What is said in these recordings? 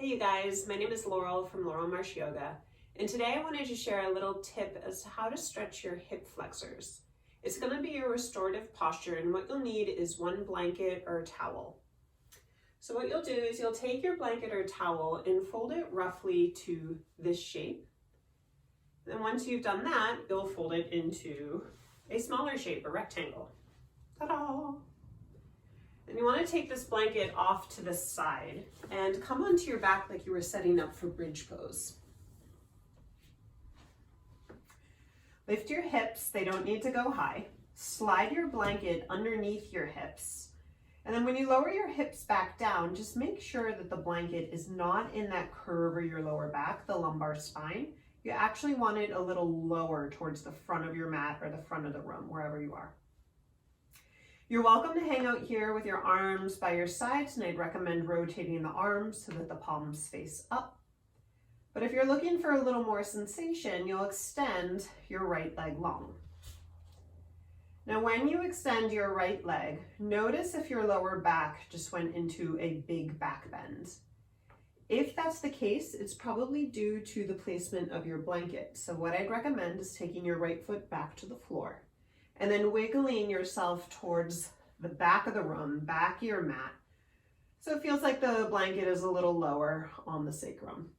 Hey you guys, my name is Laurel from Laurel Marsh Yoga, and today I wanted to share a little tip as to how to stretch your hip flexors. It's going to be a restorative posture, and what you'll need is one blanket or a towel. So what you'll do is you'll take your blanket or towel and fold it roughly to this shape. Then once you've done that, you'll fold it into a smaller shape, a rectangle. Ta-da! And you want to take this blanket off to the side and come onto your back like you were setting up for bridge pose. Lift your hips, they don't need to go high. Slide your blanket underneath your hips. And then when you lower your hips back down, just make sure that the blanket is not in that curve of your lower back, the lumbar spine. You actually want it a little lower towards the front of your mat or the front of the room, wherever you are. You're welcome to hang out here with your arms by your sides, and I'd recommend rotating the arms so that the palms face up. But if you're looking for a little more sensation, you'll extend your right leg long. Now, when you extend your right leg, notice if your lower back just went into a big back bend. If that's the case, it's probably due to the placement of your blanket. So what I'd recommend is taking your right foot back to the floor and then wiggling yourself towards the back of the room, back of your mat. So it feels like the blanket is a little lower on the sacrum.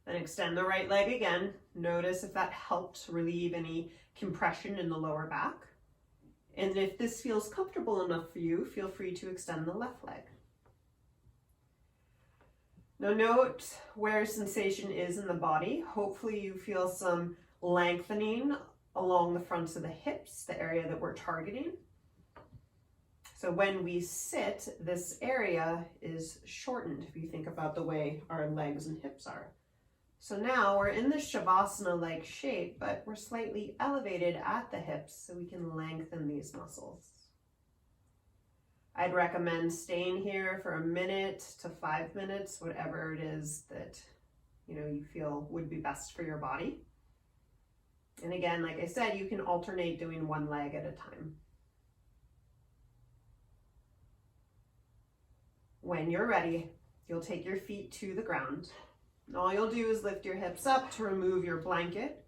Then extend the right leg again. Notice if that helped relieve any compression in the lower back. And if this feels comfortable enough for you, feel free to extend the left leg. Now note where sensation is in the body. Hopefully you feel some lengthening along the fronts of the hips, the area that we're targeting. So when we sit, this area is shortened if you think about the way our legs and hips are. So now we're in this Shavasana-like shape, but we're slightly elevated at the hips so we can lengthen these muscles. I'd recommend staying here for a minute to 5 minutes, whatever it is that you feel would be best for your body. And again, like I said, you can alternate doing one leg at a time. When you're ready, you'll take your feet to the ground. And all you'll do is lift your hips up to remove your blanket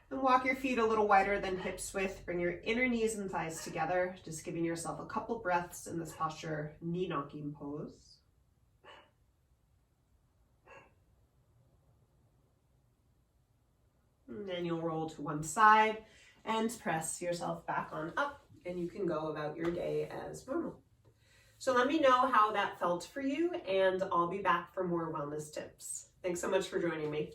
and walk your feet a little wider than hips width. Bring your inner knees and thighs together, just giving yourself a couple breaths in this posture, knee knocking pose. And then you'll roll to one side and press yourself back on up, and you can go about your day as normal. So let me know how that felt for you, and I'll be back for more wellness tips. Thanks so much for joining me.